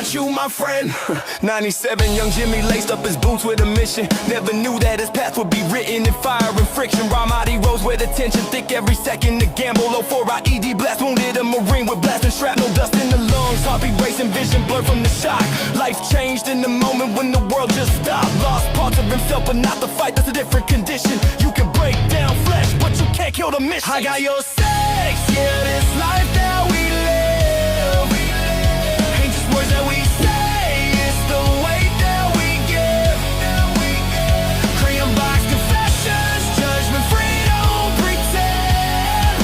got you, my friend. 97, young Jimmy laced up his boots with a mission. Never knew that his path would be written in fire and friction. Ramadi rose with attention, thick every second to gamble. 04 IED blast, wounded a Marine with blasting shrapnel, dust in the lungs. Heartbeat racing, vision blurred from the shock. Life changed in the moment when the world just stopped. Lost parts of himself, but not the fight, that's a different condition. You can break down flesh, but you can't kill the mission. I got your sex, yeah, this life that we live ain't just words that we say, it's the weight that we give. Crayon Box Confessions, judgment free, don't pretend.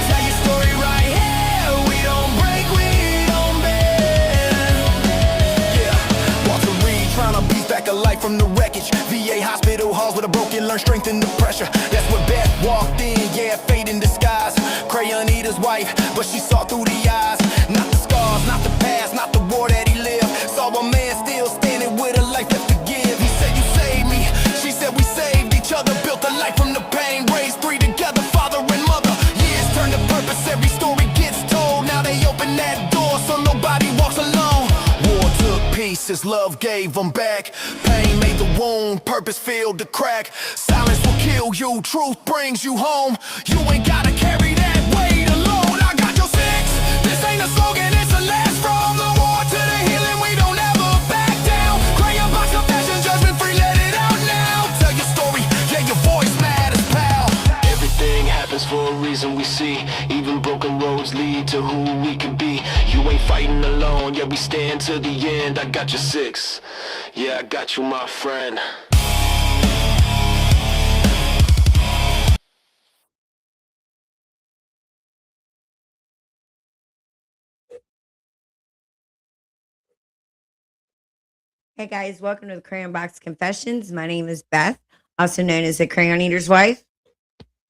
Tell your story right here, we don't break, we don't bend. Yeah, Walter Reed trying to beat back a life from the wreckage. VA hospital halls with a broken, learn strength in the pressure. That's what Beth walked in, yeah, fate in disguise. Crayon eater's wife, but she saw through the eyes. Not the scars, not the past, not the war that he lived. Saw a man still standing with a life left to give. He said, you saved me, she said we saved each other. Built a life from the pain, raised three together, father and mother. Years turn to purpose, every story gets told. Now they open that door so nobody walks alone. War took pieces, love gave them back. Pain made the wound, purpose filled the crack. Silence will kill you, truth brings you home. You ain't gotta carry that weight alone. I got your six, this ain't a slogan, it's a last. From the war to the healing, we don't ever back down. Crayon Box Confessions, judgment free, let it out now. Tell your story, yeah, your voice matters, pal. Everything happens for a reason, we see. Even broken roads lead to who we can be. You ain't fighting alone, yeah, we stand to the end. I got your six, yeah, I got you, my friend. Hey guys, welcome to the Crayon Box Confessions. My name is Beth, also known as the Crayon Eater's wife.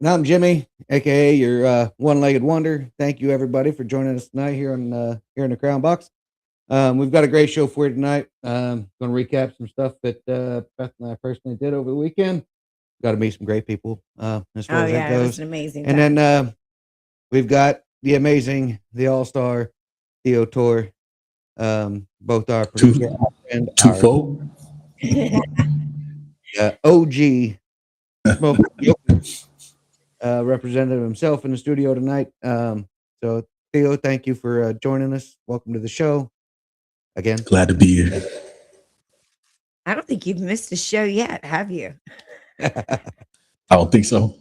And I'm Jimmy, aka your one-legged wonder. Thank you everybody for joining us tonight here in the Crayon Box. We've got a great show for you tonight. Going to recap some stuff that Beth and I personally did over the weekend. Got to meet some great people as far as that it goes. was an amazing And time. then we've got the amazing, the all-star Theo Tor. Both our producer and Twofold. OG smoke representative himself in the studio tonight. So Theo, thank you for joining us. Welcome to the show again. Glad to be here. I don't think you've missed a show yet, have you? I don't think so.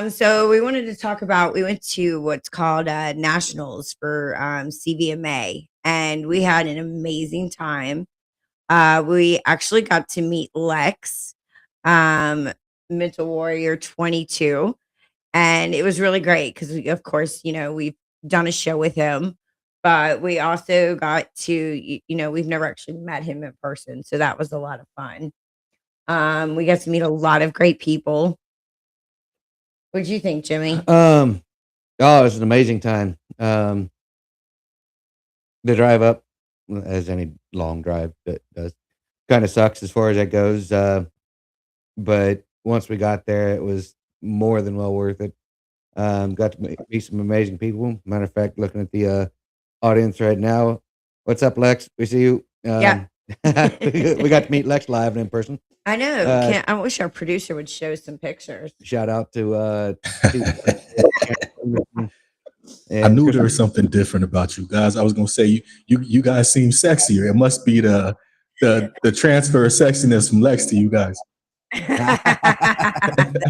So we wanted to talk about, we went to what's called nationals for CVMA, and we had an amazing time. We actually got to meet Lex, Mental Warrior 22, and it was really great because, of course, we've done a show with him, but we also got to, we've never actually met him in person, so that was a lot of fun. We got to meet a lot of great people. What did you think, Jimmy? Oh, it was an amazing time. The drive up, as any long drive does, kind of sucks as far as that goes. But once we got there, it was more than well worth it. Got to meet some amazing people. Matter of fact, looking at the audience right now, what's up, Lex? We see you. Yeah. We got to meet Lex live and in person. I know. I wish our producer would show some pictures. Shout out to I knew there was something different about you guys. I was gonna say you guys seem sexier. It must be the transfer of sexiness from Lex to you guys. That's exactly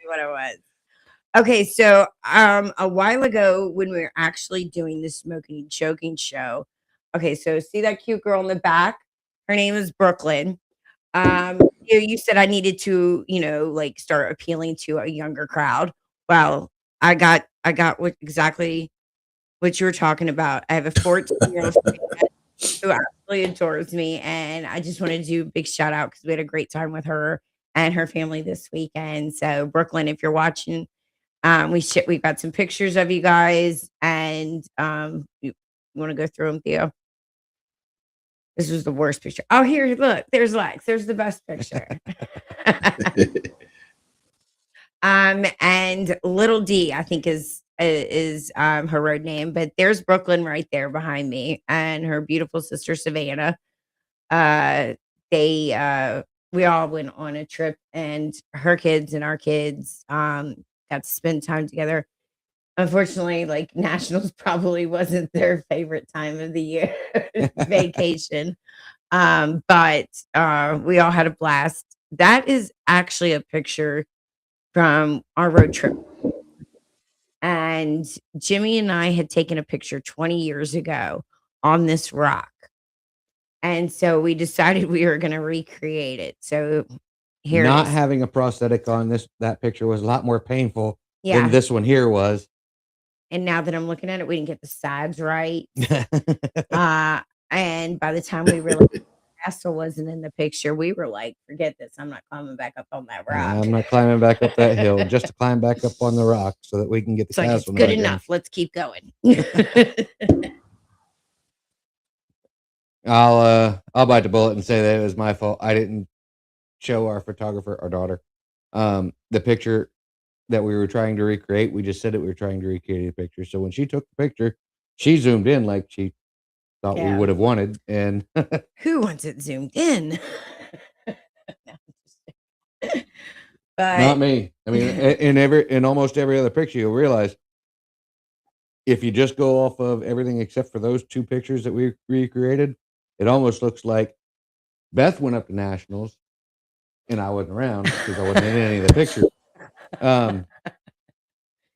what it was. Okay, so a while ago when we were actually doing the smoking and choking show. Okay, so see that cute girl in the back? Her name is Brooklyn. You said I needed to, start appealing to a younger crowd. Well, I got exactly what you were talking about. I have a 14-year-old who absolutely adores me, and I just wanted to do a big shout out because we had a great time with her and her family this weekend. So Brooklyn, if you're watching, we got some pictures of you guys, and you want to go through them, Theo? This was the worst picture. Oh, here, look, there's Lex. There's the best picture. And little D, I think, is is her road name, but there's Brooklyn right there behind me, and her beautiful sister Savannah. They we all went on a trip, and her kids and our kids got to spend time together. Unfortunately, like nationals probably wasn't their favorite time of the year vacation. But we all had a blast. That is actually a picture from our road trip. And Jimmy and I had taken a picture 20 years ago on this rock. And so we decided we were going to recreate it. So here Not it is. having a prosthetic on that picture was a lot more painful Yeah. than this one here was. And now that I'm looking at it, we didn't get the sides right. And by the time we realized Castle wasn't in the picture, we were like, forget this. I'm not climbing back up on that rock. I'm not climbing back up that hill just to climb back up on the rock so that we can get the It's like, it's castle. good back in. enough. Let's keep going. I'll bite the bullet and say that it was my fault. I didn't show our photographer, our daughter, the picture that we were trying to recreate. We just said that we were trying to recreate a picture. So when she took the picture, she zoomed in like she thought we Yeah. would have wanted. And Who wants it zoomed in? not But me. I mean, in almost every other picture, you'll realize if you just go off of everything except for those two pictures that we recreated, it almost looks like Beth went up to nationals and I wasn't around because I wasn't in any of the pictures.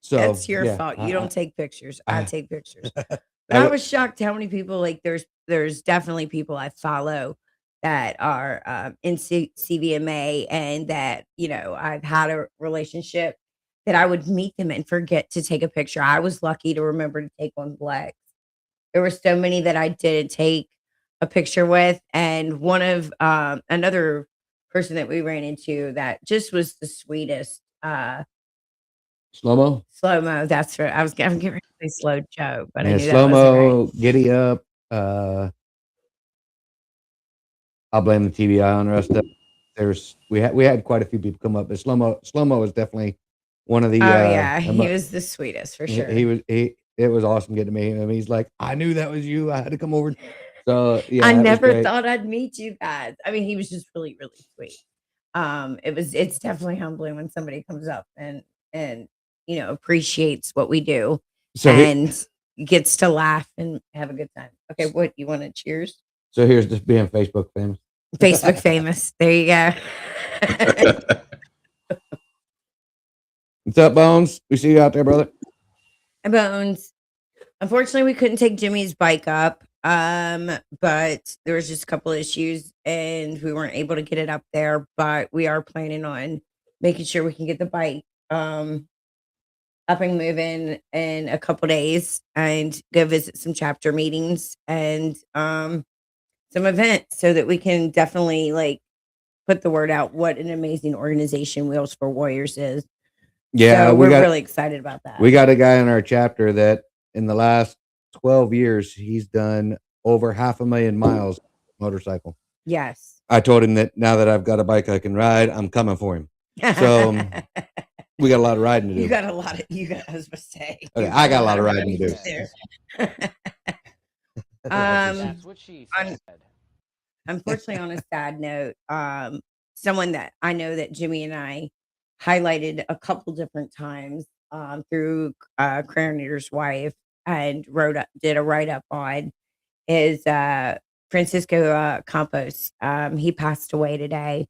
So that's your yeah, fault. You don't take pictures. I take pictures. But I I was shocked how many people, like there's definitely people I follow that are in CVMA, and that, you know, I've had a relationship that I would meet them and forget to take a picture. I was lucky to remember to take one Black. There were so many that I didn't take a picture with, and one of another person that we ran into that just was the sweetest. Slow-mo. Slow-mo, that's right. I'm getting ready to say Slow Joe, but I Yeah, knew that wasn't right. slow-mo, giddy up. I'll blame the TBI on the rest of it. We had quite a few people come up, but slow-mo was definitely one of the Oh yeah, he was the sweetest for sure. it was awesome getting to meet him. He's like, I knew that was you. I had to come over. So yeah, I that was never great. thought I'd meet you guys. I mean, he was just really, really sweet. It's definitely humbling when somebody comes up and you know, appreciates what we do So and gets to laugh and have a good time. Okay, what you want to cheers? So here's just being Facebook famous. Facebook famous. There you go. What's up, Bones? We see you out there, brother. Bones. Unfortunately, we couldn't take Jimmy's bike up. But there was just a couple issues and we weren't able to get it up there. But we are planning on making sure we can get the bike up and moving in a couple days and go visit some chapter meetings and some events so that we can definitely like put the word out what an amazing organization Wheels for Warriors is. Yeah, so we're really excited about that. We got a guy in our chapter that in the last 12 years, he's done over 500,000 miles motorcycle. Yes. I told him that now that I've got a bike I can ride, I'm coming for him. So we got a lot of riding to do. I was supposed to say. Okay, I got a lot of riding to do. That's what she said. Unfortunately, on a sad note, someone that I know that Jimmy and I highlighted a couple different times through Crayon Box wife and did a write-up on is Francisco Campos. He passed away today.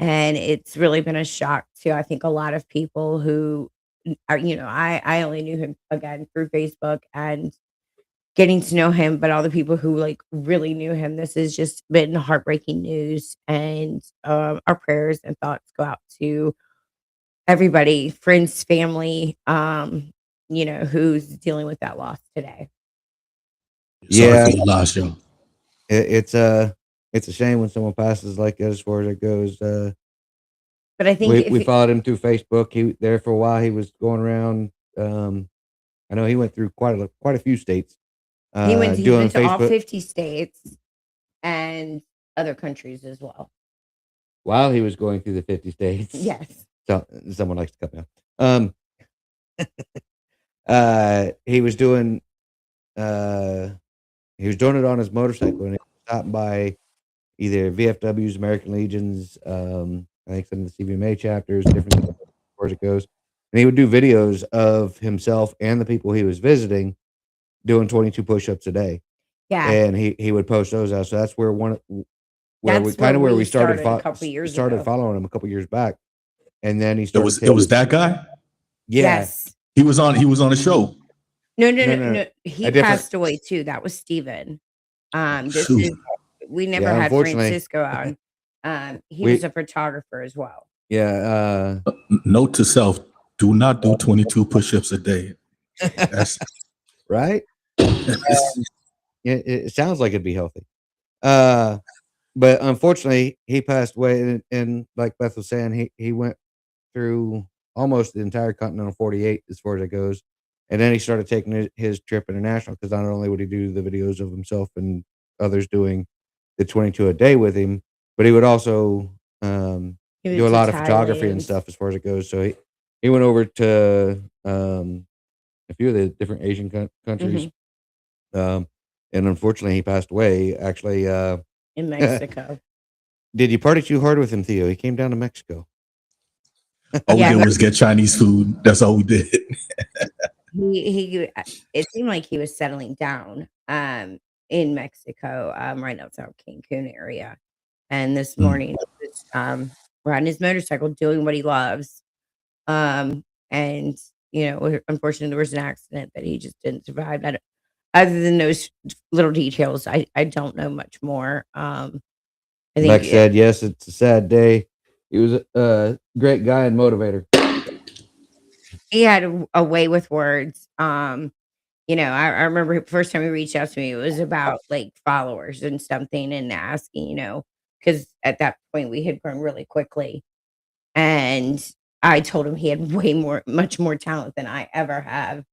And it's really been a shock to, I think, a lot of people who are, you know, I only knew him again through Facebook and getting to know him, but all the people who like really knew him, this has just been heartbreaking news. And our prayers and thoughts go out to everybody, friends, family, you know, who's dealing with that loss today. Sorry for your loss, yo. It's a shame when someone passes like that as far as it goes. But I think we followed him through Facebook. He there for a while. He was going around. I know he went through quite a few states. He went to all 50 states and other countries as well. While he was going through the 50 states. Yes. So someone likes to cut me he was doing it on his motorcycle, and he was stopping by either VFWs, American Legions, I think some of the CVMA chapters, different things as far as it goes. And he would do videos of himself and the people he was visiting doing 22 push-ups a day. Yeah. And he would post those out. So that's where That's where we started a couple years started ago. following him a couple years back. And then he It started was that guy. yeah. Yes. He was on a show. No. He A different- passed away too. That was Steven. This Shoot. is we never Yeah, had unfortunately. Francisco on. He was a photographer as well. Yeah, Note to self: do not do 22 push-ups a day. That's right? It sounds like it'd be healthy. But unfortunately, he passed away, and like Beth was saying, he went through almost the entire Continental 48 as far as it goes, and then he started taking his trip international because not only would he do the videos of himself and others doing the 22 a day with him, but he would also He do a was lot to of photography and Thailand. stuff as far as it goes. So he went over to a few of the different Asian countries. Mm-hmm. And unfortunately, he passed away. Actually, In Mexico. did you party too hard with him, Theo? He came down to Mexico. all we Yeah. did was get Chinese food. That's all we did. He it seemed like he was settling down in Mexico, right outside Cancun area. And this morning he was riding his motorcycle doing what he loves. And unfortunately there was an accident that he just didn't survive. Other than those little details, I don't know much more. I think Lex said, yes, it's a sad day. He was a great guy and motivator. he had a way with words. I remember the first time he reached out to me, it was about like followers and something and asking, because at that point we had grown really quickly. And I told him he had much more talent than I ever have,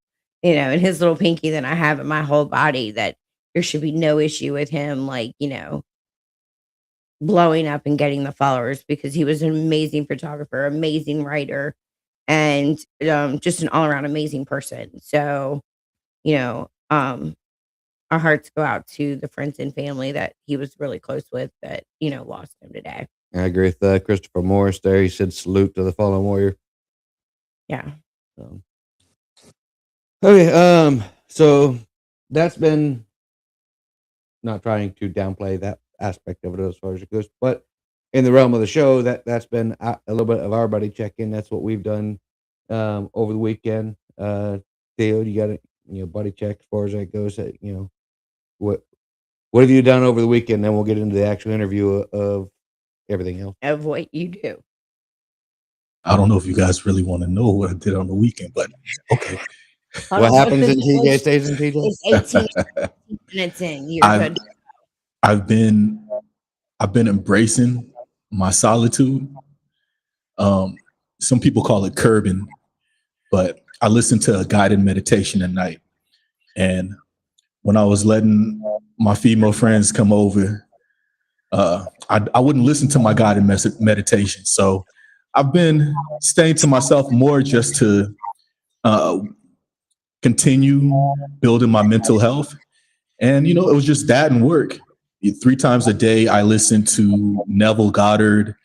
in his little pinky than I have in my whole body, that there should be no issue with him, like, blowing up and getting the followers, because he was an amazing photographer, amazing writer, and just an all-around amazing person. So, our hearts go out to the friends and family that he was really close with that, lost him today. I agree with Christopher Morris there. He said, salute to the fallen warrior. Yeah. Okay, so that's been, not trying to downplay that aspect of it as far as it goes, but in the realm of the show, that's been a little bit of our buddy check-in. That's what we've done over the weekend. Theo, you got a buddy check as far as that goes. What have you done over the weekend? Then we'll get into the actual interview of everything else. Of what you do. I don't know if you guys really want to know what I did on the weekend, but okay. What happens in TJ stays in TJ? It's 18 minutes in. You're I've- good. I've been embracing my solitude. Some people call it curbing, but I listened to a guided meditation at night. And when I was letting my female friends come over, I wouldn't listen to my guided meditation. So I've been staying to myself more just to continue building my mental health. And, it was just that and work. 3 times a day, I listen to Neville Goddard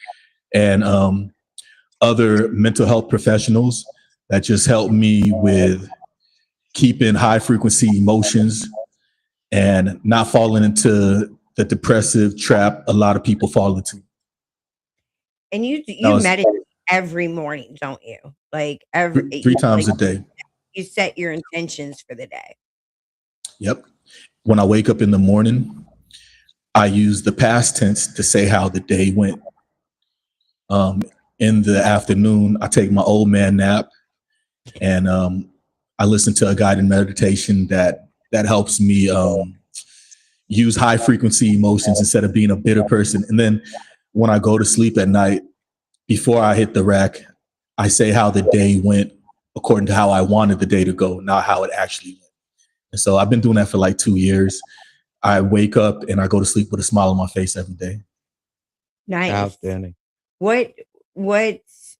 and other mental health professionals that just help me with keeping high frequency emotions and not falling into the depressive trap a lot of people fall into. And you meditate every morning, don't you? Like three times a day. You set your intentions for the day. Yep. When I wake up in the morning, I use the past tense to say how the day went. In the afternoon, I take my old man nap, and I listen to a guided meditation that helps me use high frequency emotions instead of being a bitter person. And then when I go to sleep at night, before I hit the rack, I say how the day went according to how I wanted the day to go, not how it actually went. And so I've been doing that for like 2 years. I wake up and I go to sleep with a smile on my face every day. Nice. Outstanding. What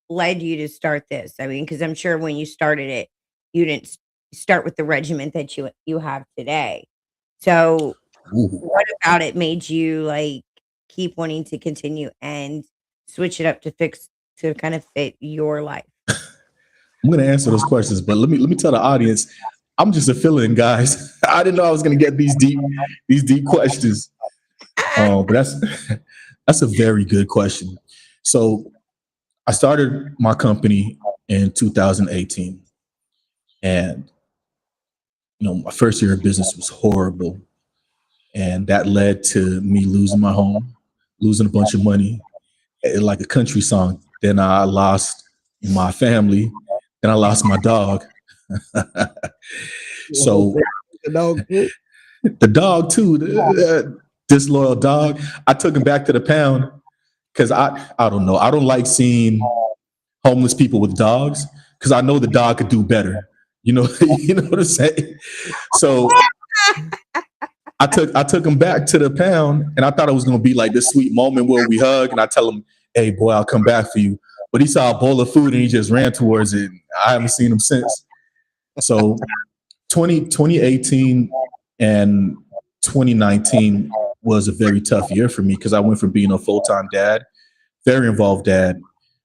led you to start this? I mean, because I'm sure when you started it, you didn't start with the regiment that you have today. So Ooh. what about it made you like keep wanting to continue and switch it up to kind of fit your life? I'm going to answer those questions, but let me tell the audience, I'm just a fill-in, guys. I didn't know I was going to get these deep questions. But that's a very good question. So I started my company in 2018, and my first year of business was horrible, and that led to me losing my home, losing a bunch of money, like a country song. Then I lost my family. Then I lost my dog. So the dog too, the disloyal dog. I took him back to the pound because I don't know. I don't like seeing homeless people with dogs because I know the dog could do better. You know what I'm saying? So I took him back to the pound, and I thought it was gonna be like this sweet moment where we hug and I tell him, "Hey boy, I'll come back for you." But he saw a bowl of food and he just ran towards it. I haven't seen him since. So 2018 and 2019 was a very tough year for me because I went from being a full-time dad, very involved dad.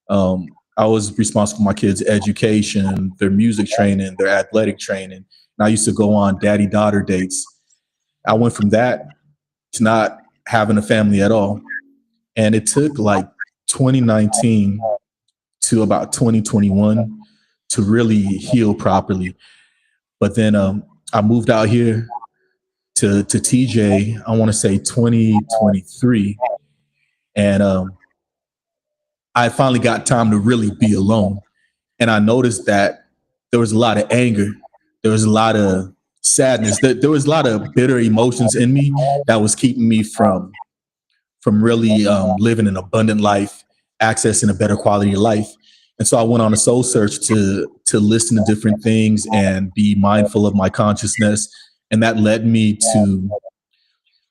I was responsible for my kids' education, their music training, their athletic training. And I used to go on daddy-daughter dates. I went from that to not having a family at all. And it took like 2019 to about 2021 to really heal properly. But then I moved out here to TJ, I want to say 2023. And I finally got time to really be alone. And I noticed that there was a lot of anger. There was a lot of sadness. There was a lot of bitter emotions in me that was keeping me from really living an abundant life, accessing a better quality of life. And so I went on a soul search to listen to different things and be mindful of my consciousness. And that led me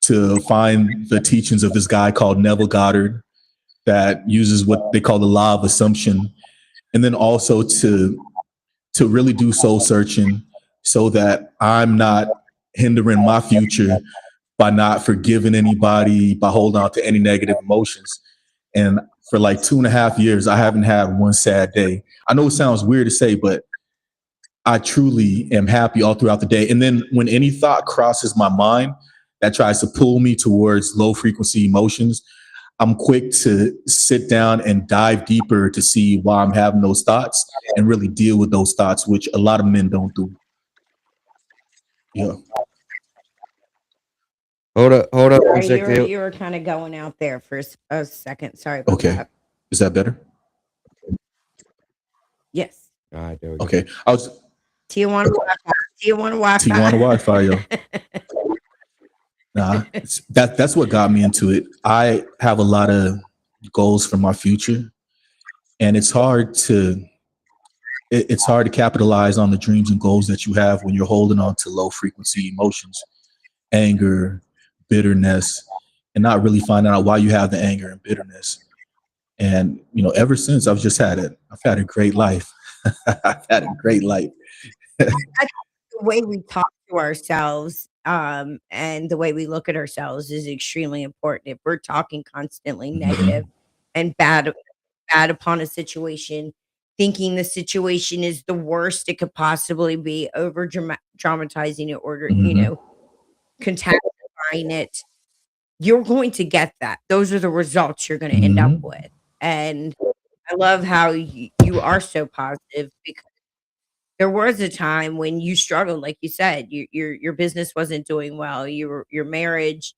to find the teachings of this guy called Neville Goddard that uses what they call the law of assumption. And then also to really do soul searching so that I'm not hindering my future by not forgiving anybody, by holding on to any negative emotions. And for like 2.5 years, I haven't had one sad day. I know it sounds weird to say, but I truly am happy all throughout the day. And then when any thought crosses my mind that tries to pull me towards low frequency emotions, I'm quick to sit down and dive deeper to see why I'm having those thoughts and really deal with those thoughts, which a lot of men don't do. Yeah. Hold up one Sorry, second. you were kind of going out there for a second. Sorry about Okay. that. Is that better? Yes. All right, there we go. Okay. I was Tijuana Wi-Fi. Tijuana Wi-Fi, yo. Nah, that's what got me into it. I have a lot of goals for my future, and it's hard to capitalize on the dreams and goals that you have when you're holding on to low frequency emotions, anger, bitterness, and not really finding out why you have the anger and bitterness. And ever since I've had a great life. I've had a great life. The way we talk to ourselves and the way we look at ourselves is extremely important. If we're talking constantly negative and bad upon a situation, thinking the situation is the worst it could possibly be, over dramatizing it, or contaminating it, you're going to get that. Those are the results you're going to end up with. And I love how you are so positive, because there was a time when you struggled, like you said, your business wasn't doing well, your marriage,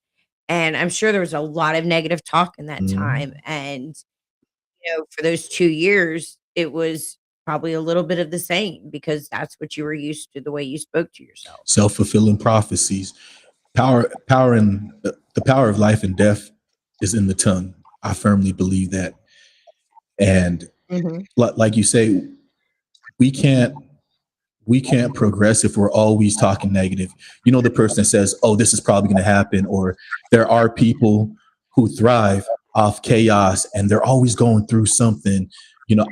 and I'm sure there was a lot of negative talk in that time. And for those 2 years, it was probably a little bit of the same, because that's what you were used to, the way you spoke to yourself. Self-fulfilling prophecies. Power and the power of life and death is in the tongue. I firmly believe that. And like you say, we can't progress if we're always talking negative. The person that says, "Oh, this is probably going to happen," or there are people who thrive off chaos and they're always going through something.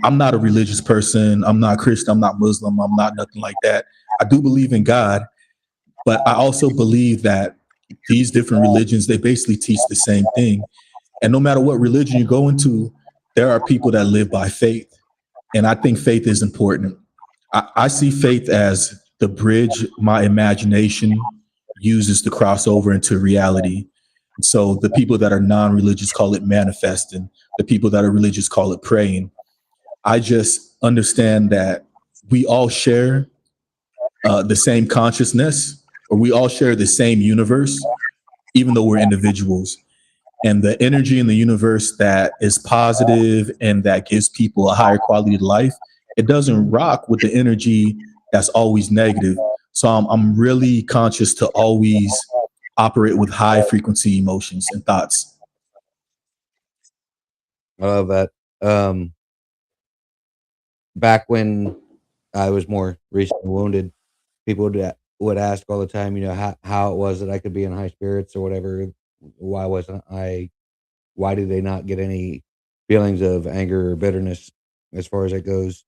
I'm not a religious person. I'm not Christian. I'm not Muslim. I'm not nothing like that. I do believe in God, but I also believe that these different religions, they basically teach the same thing. And no matter what religion you go into, there are people that live by faith. And I think faith is important. I see faith as the bridge my imagination uses to cross over into reality. So the people that are non-religious call it manifesting. The people that are religious call it praying. I just understand that we all share the same consciousness, or we all share the same universe, even though we're individuals. And the energy in the universe that is positive and that gives people a higher quality of life, it doesn't rock with the energy that's always negative. So I'm really conscious to always operate with high frequency emotions and thoughts. I love that. Back when I was more recently wounded, people would ask all the time, how it was that I could be in high spirits or whatever. Why did they not get any feelings of anger or bitterness as far as it goes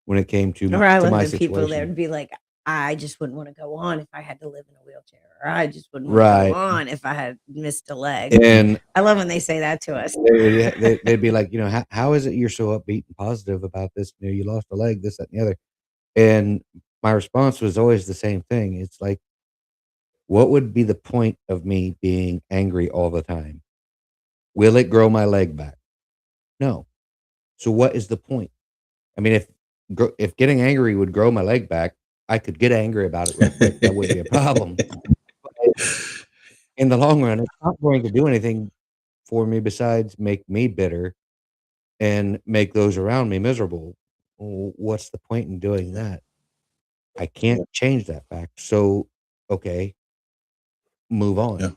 when it came to Or I to love my the people that situation? would be like, I just wouldn't want to go on if I had to live in a wheelchair, or I just wouldn't want to go Right. on if I had missed a leg. And I love when they say that to us. they'd be like, how is it you're so upbeat and positive about this? You lost a leg, this, that, and the other. And my response was always the same thing. It's like, what would be the point of me being angry all the time? Will it grow my leg back? No. So what is the point? I mean, if getting angry would grow my leg back, I could get angry about it real quick. That wouldn't be a problem. In the long run, it's not going to do anything for me besides make me bitter and make those around me miserable. What's the point in doing that? I can't change that fact. So, okay, move on. Yeah.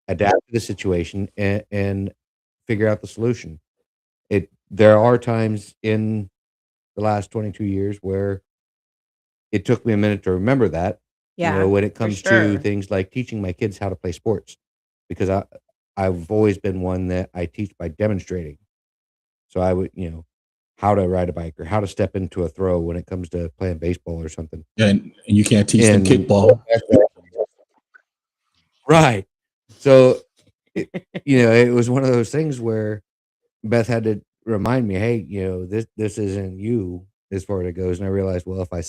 Adapt to the situation and figure out the solution. There are times in the last 22 years where it took me a minute to remember that, Yeah, when it for comes to sure. things like teaching my kids how to play sports, because I've always been one that I teach by demonstrating. So I would, how to ride a bike or how to step into a throw when it comes to playing baseball or something. And you can't teach them And kickball. right. So, it was one of those things where Beth had to remind me, hey, this isn't you as far as it goes. And I realized, well, if I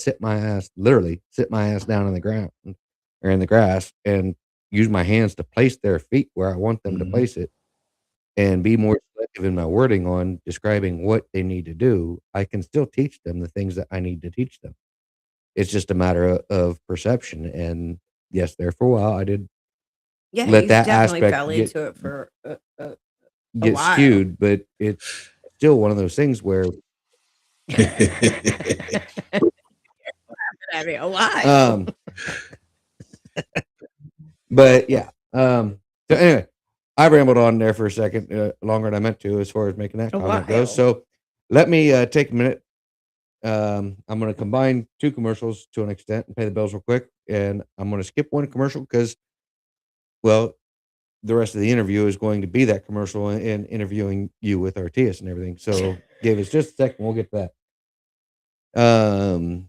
literally sit my ass down on the ground or in the grass and use my hands to place their feet where I want them to place it and be more selective in my wording on describing what they need to do, I can still teach them the things that I need to teach them. It's just a matter of perception. And yes, there for a while, I did Yeah, let you that definitely aspect fell into it for a get while. skewed, but it's still one of those things where I mean, a while. but yeah. So anyway, I rambled on there for a second, longer than I meant to, as far as making that comment goes. So let me take a minute. I'm going to combine two commercials to an extent and pay the bills real quick, and I'm going to skip one commercial because, well, the rest of the interview is going to be that commercial and interviewing you with Artius and everything. So give us just a second. We'll get to that.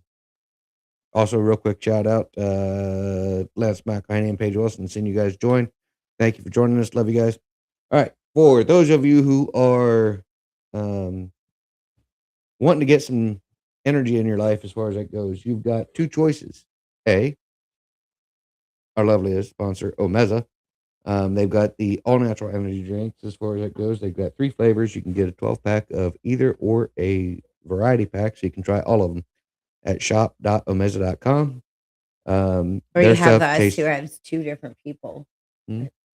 Also, real quick shout out, Lance McInerney and Paige Wilson, seeing you guys join. Thank you for joining us. Love you guys. All right. For those of you who are wanting to get some energy in your life as far as that goes, you've got two choices. A, our loveliest sponsor, Omeza. They've got the all-natural energy drinks as far as that goes. They've got 3 flavors. You can get a 12-pack of either or a variety pack, so you can try all of them at shop.omeza.com. Or you have us who has 2 different people.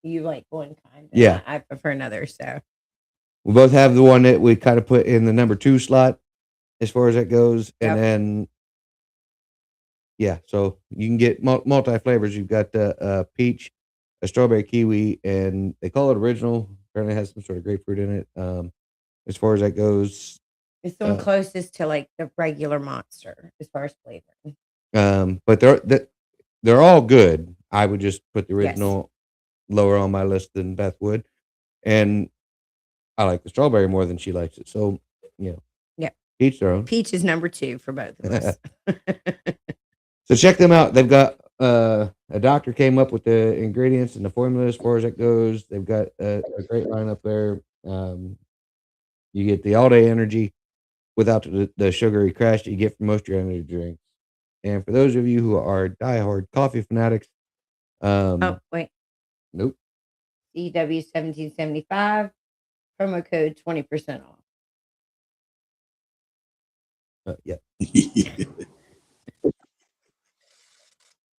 You like one kind. Yeah. I prefer another. So we both have the one that we kind of put in the number 2 slot as far as that goes. And then, yeah, so you can get multi flavors. You've got the peach, a strawberry kiwi, and they call it original. Apparently it has some sort of grapefruit in it. As far as that goes, it's the one closest to like the regular Monster as far as flavor. But they're all good. I would just put the original lower on my list than Beth would, and I like the strawberry more than she likes it. So Each their own. Peach is number 2 for both of us. So check them out. They've got a doctor came up with the ingredients and the formula as far as that goes. They've got a great lineup there. You get the all day energy without the sugary crash that you get from most of your energy drinks. And for those of you who are diehard coffee fanatics, Oh, wait. nope. CW1775, promo code 20% off. Yeah.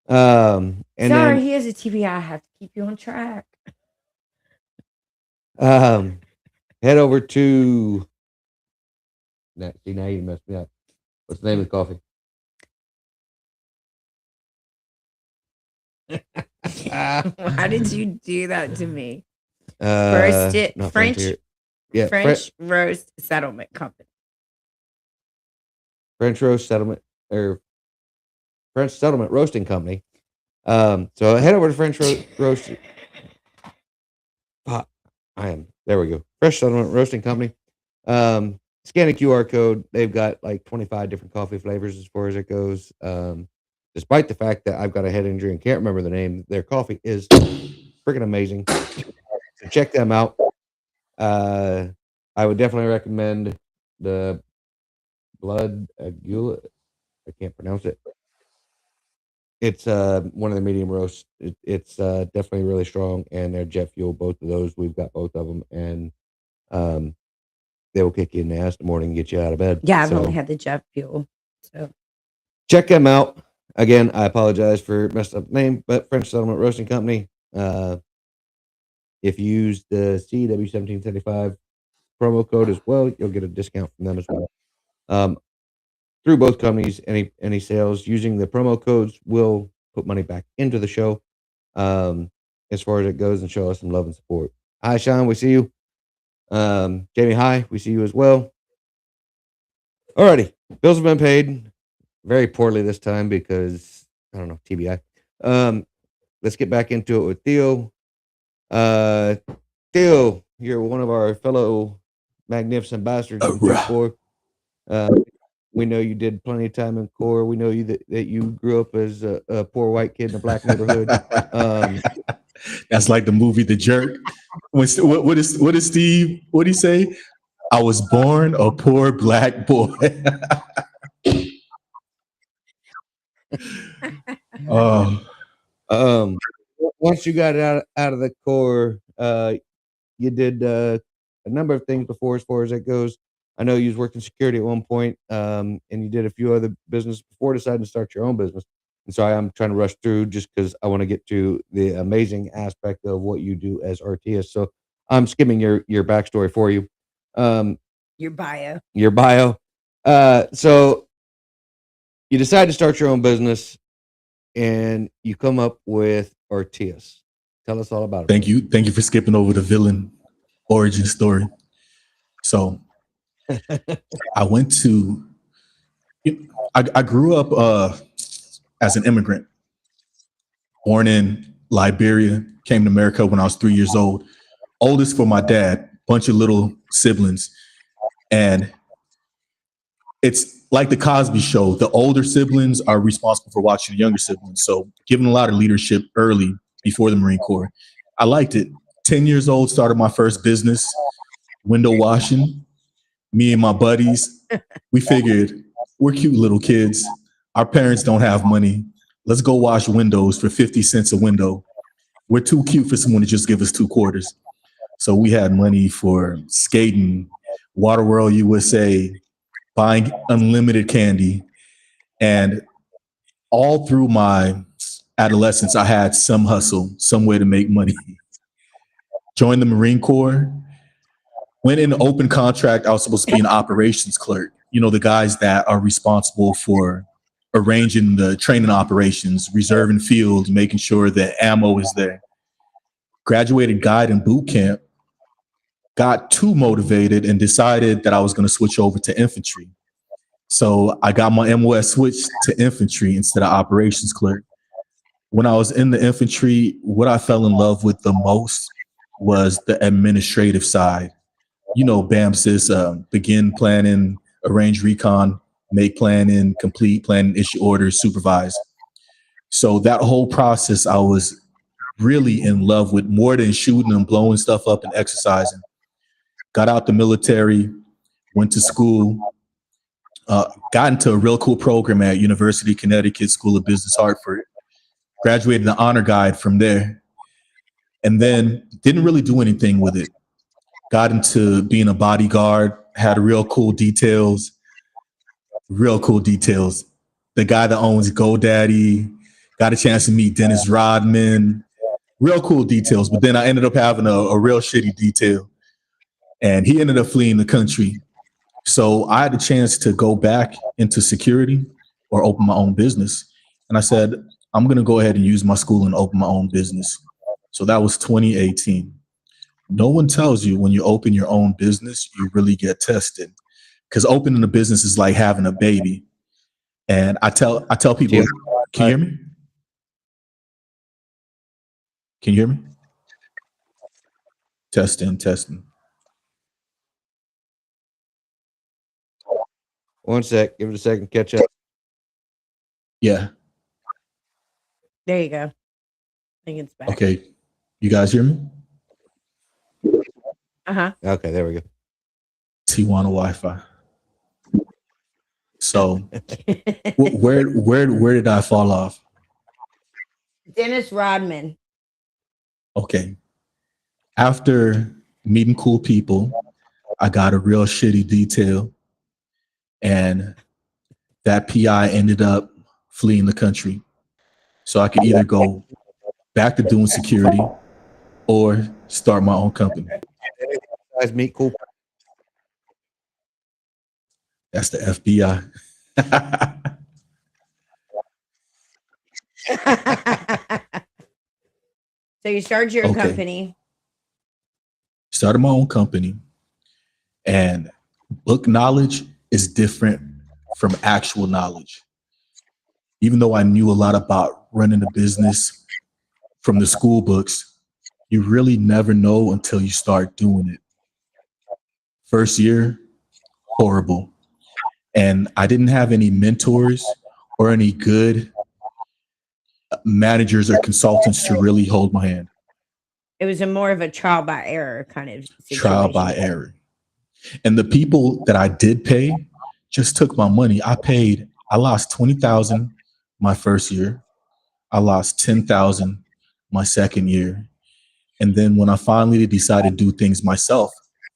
And Sorry, then he has a TBI. I have to keep you on track. head over to now you messed me up. What's the name of the coffee? Why did you do that to me? Not French Frontier. Yeah, French Roast Settlement Company. French Roast Settlement or French Settlement Roasting Company. So head over to French Roast. There we go. Fresh Settlement Roasting Company. Scan a QR code. They've got like 25 different coffee flavors as far as it goes. Despite the fact that I've got a head injury and can't remember the name, their coffee is freaking amazing. So check them out. I would definitely recommend the Blood Agula. I can't pronounce it. It's one of the medium roasts. It's definitely really strong, and they're jet fuel. Both of those, we've got both of them, and they will kick you in the ass in the morning and get you out of bed. Yeah, I've only had the jet fuel. So check them out. Again, I apologize for messed up name, but French Settlement Roasting Company. If you use the CW1775 promo code as well, you'll get a discount from them as well. Through both companies, any sales using the promo codes will put money back into the show. As far as it goes, and show us some love and support. Hi, Sean, we see you. Jamie, hi, we see you as well. Alrighty, bills have been paid very poorly this time because I don't know, TBI. Let's get back into it with Theo. Theo, you're one of our fellow magnificent bastards in core. We know you did plenty of time in core. We know that you grew up as a poor white kid in a black neighborhood. That's like the movie The Jerk. What is Steve? What do you say? I was born a poor black boy. Once you got out of the core, you did a number of things before as far as that goes. I know you was working security at one point, and you did a few other business before deciding to start your own business. And so I'm trying to rush through just because I want to get to the amazing aspect of what you do as Artius. So I'm skimming your backstory for you. your bio. Your bio. So you decide to start your own business, and you come up with Artius. Tell us all about it. Thank you for skipping over the villain origin story. So I grew up as an immigrant, born in Liberia, came to America when I was 3 years old. Oldest for my dad, bunch of little siblings. And it's like the Cosby Show. The older siblings are responsible for watching the younger siblings. So given a lot of leadership early before the Marine Corps, I liked it. 10 years old, started my first business, window washing. Me and my buddies, we figured we're cute little kids. Our parents don't have money. Let's go wash windows for 50 cents a window. We're too cute for someone to just give us 2 quarters. So we had money for skating, Waterworld USA, buying unlimited candy. And all through my adolescence, I had some hustle, some way to make money. Joined the Marine Corps. Went in an open contract. I was supposed to be an operations clerk. You know, the guys that are responsible for arranging the training operations, reserving fields, making sure that ammo is there. Graduated guide in boot camp, got too motivated and decided that I was going to switch over to infantry. So I got my MOS switched to infantry instead of operations clerk. When I was in the infantry, what I fell in love with the most was the administrative side. You know, BAMSIS, begin planning, arrange recon, make planning, complete planning, issue orders, supervise. So that whole process, I was really in love with more than shooting and blowing stuff up and exercising. Got out the military, went to school, got into a real cool program at University of Connecticut School of Business, Hartford. Graduated an honor guide from there, and then didn't really do anything with it. Got into being a bodyguard, had real cool details. The guy that owns GoDaddy, got a chance to meet Dennis Rodman, real cool details. But then I ended up having a real shitty detail, and he ended up fleeing the country. So I had a chance to go back into security or open my own business. And I said, I'm going to go ahead and use my school and open my own business. So that was 2018. No one tells you when you open your own business, you really get tested, because opening a business is like having a baby. And I tell people, can you hear me? Can you hear me? Testing. One sec. Give it a second. Catch up. Yeah. There you go. I think it's back. Okay. You guys hear me? Uh-huh. Okay, there we go. Tijuana Wi-Fi. So where did I fall off? Dennis Rodman. Okay. After meeting cool people, I got a real shitty detail, and that PI ended up fleeing the country. So I could either go back to doing security or start my own company. Guys meet cool. That's the FBI. So you started your Okay. company. Started my own company, and book knowledge is different from actual knowledge. Even though I knew a lot about running a business from the school books, you really never know until you start doing it. First year, horrible. And I didn't have any mentors or any good managers or consultants to really hold my hand. It was more of a trial by error kind of situation. Trial by error. And the people that I did pay just took my money. I lost $20,000 my first year. I lost $10,000 my second year. And then when I finally decided to do things myself,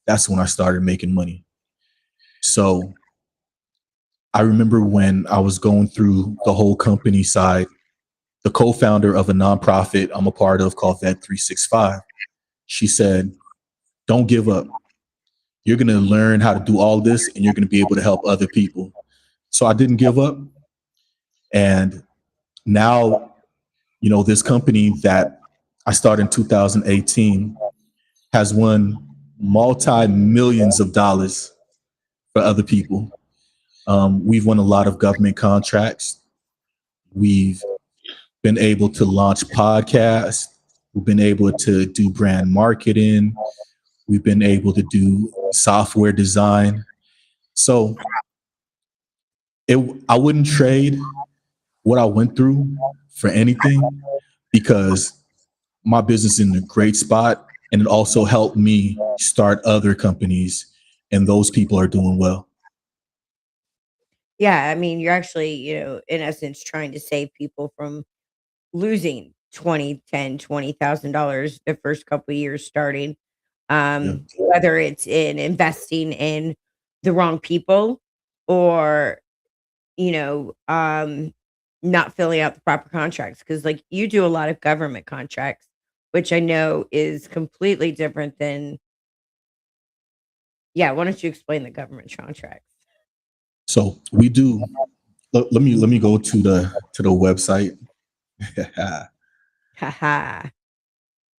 that's when I started making money. So I remember when I was going through the whole company side, the co-founder of a nonprofit I'm a part of called Vet 365, she said, don't give up. You're going to learn how to do all this, and you're going to be able to help other people. So I didn't give up. And now, this company that I started in 2018 has won multi-millions of dollars for other people. We've won a lot of government contracts. We've been able to launch podcasts. We've been able to do brand marketing. We've been able to do software design. So I wouldn't trade what I went through for anything, because my business is in a great spot, and it also helped me start other companies, and those people are doing well. Yeah, I mean, you're actually, in essence, trying to save people from losing $20,000 the first couple of years starting. Whether it's in investing in the wrong people or, not filling out the proper contracts. Because like you do a lot of government contracts, which I know is completely different than, why don't you explain the government contracts? So we do. Let me go to the website. Haha.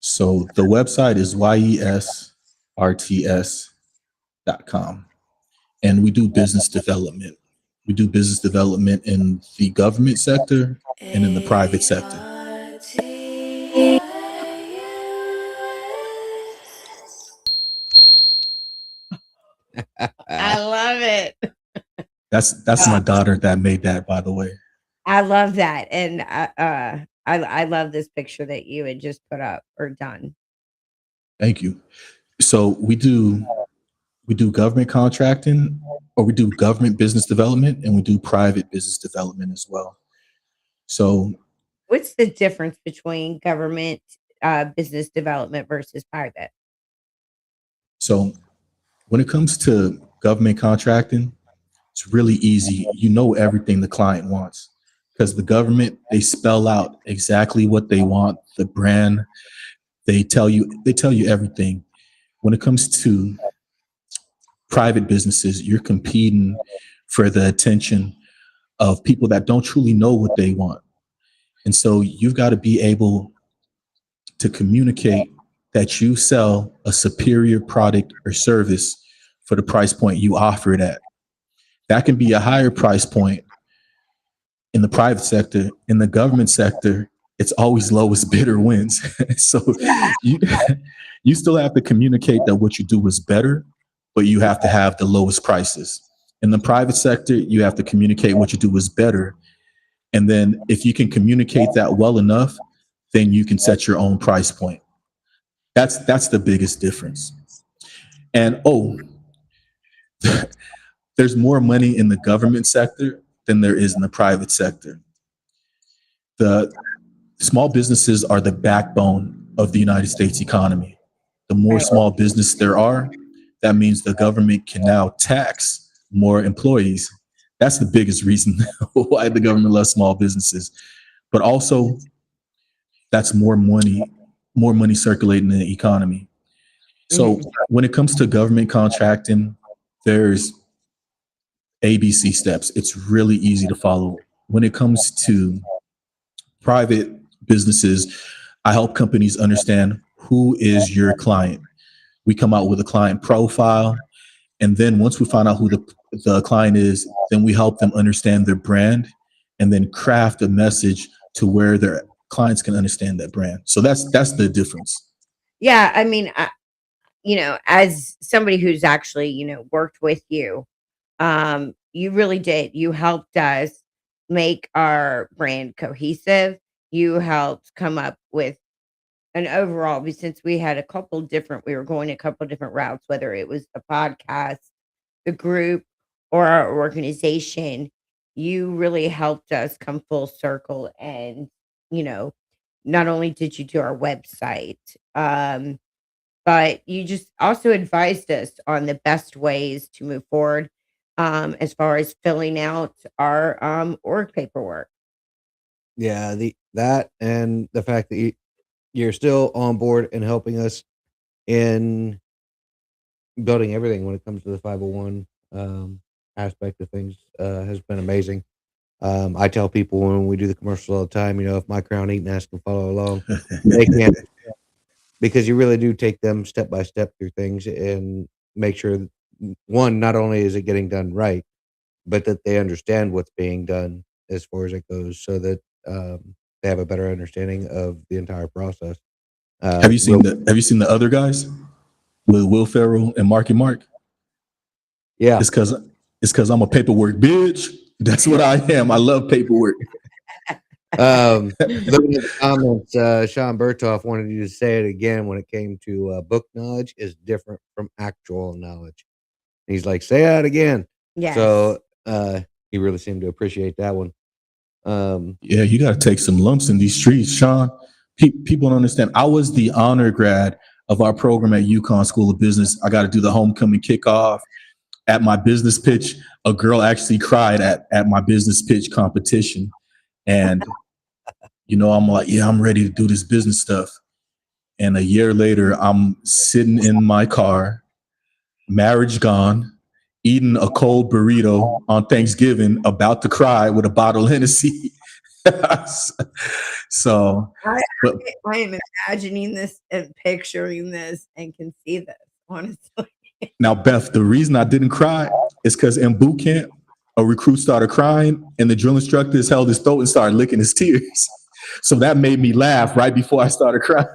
So the website is yesrts.com, and we do business development. We do business development in the government sector and in the private sector. I love it. That's my daughter that made that, by the way. I love that, and I love this picture that you had just put up or done. Thank you. So we do government contracting, or we do government business development, and we do private business development as well. So What's the difference between government business development versus private? so when it comes to government contracting, it's really easy. You know everything the client wants because the government, they spell out exactly what they want, the brand, they tell you everything. When it comes to private businesses, you're competing for the attention of people that don't truly know what they want. And so you've got to be able to communicate that you sell a superior product or service for the price point you offer it at. That can be a higher price point in the private sector. In the government sector, it's always lowest bidder wins. So you you still have to communicate that what you do is better, but you have to have the lowest prices. In the private sector, you have to communicate what you do is better. And then if you can communicate that well enough, then you can set your own price point. That's the biggest difference. And there's more money in the government sector than there is in the private sector. The small businesses are the backbone of the United States economy. The more small business there are, that means the government can now tax more employees. That's the biggest reason why the government loves small businesses. But also, that's more money circulating in the economy. So when it comes to government contracting, there's ABC steps. It's really easy to follow. When it comes to private businesses, I help companies understand who is your client. We come out with a client profile. And then once we find out who the client is, then we help them understand their brand and then craft a message to where their clients can understand that brand. So that's the difference. Yeah, I mean, as somebody who's actually, worked with you, you really did. You helped us make our brand cohesive. You helped come up with an overall, since we had we were going a couple different routes, whether it was the podcast, the group, or our organization. You really helped us come full circle. And, not only did you do our website, but you just also advised us on the best ways to move forward as far as filling out our org paperwork. Yeah, that and the fact that you're still on board and helping us in building everything when it comes to the 501 aspect of things has been amazing. I tell people when we do the commercials all the time, if my crown eating ass can follow along, they can't, because you really do take them step by step through things and make sure that, one, not only is it getting done right, but that they understand what's being done as far as it goes, so that they have a better understanding of the entire process. Have you seen the other guys with Will Ferrell and Marky Mark? Yeah, It's because I'm a paperwork bitch. That's what I am. I love paperwork. looking at the comments, Sean Bertoff wanted you to say it again when it came to book knowledge is different from actual knowledge. He's like, say that again. Yes. So he really seemed to appreciate that one. Yeah, you got to take some lumps in these streets, Sean. People don't understand. I was the honor grad of our program at UConn School of Business. I got to do the homecoming kickoff. At my business pitch, a girl actually cried at my business pitch competition. And, I'm like, yeah, I'm ready to do this business stuff. And a year later, I'm sitting in my car, marriage gone, eating a cold burrito on Thanksgiving, about to cry with a bottle of Hennessy. So I am imagining this and picturing this and can see this, honestly. now, Beth, the reason I didn't cry is because in boot camp, a recruit started crying and the drill instructor held his throat and started licking his tears. So that made me laugh right before I started crying.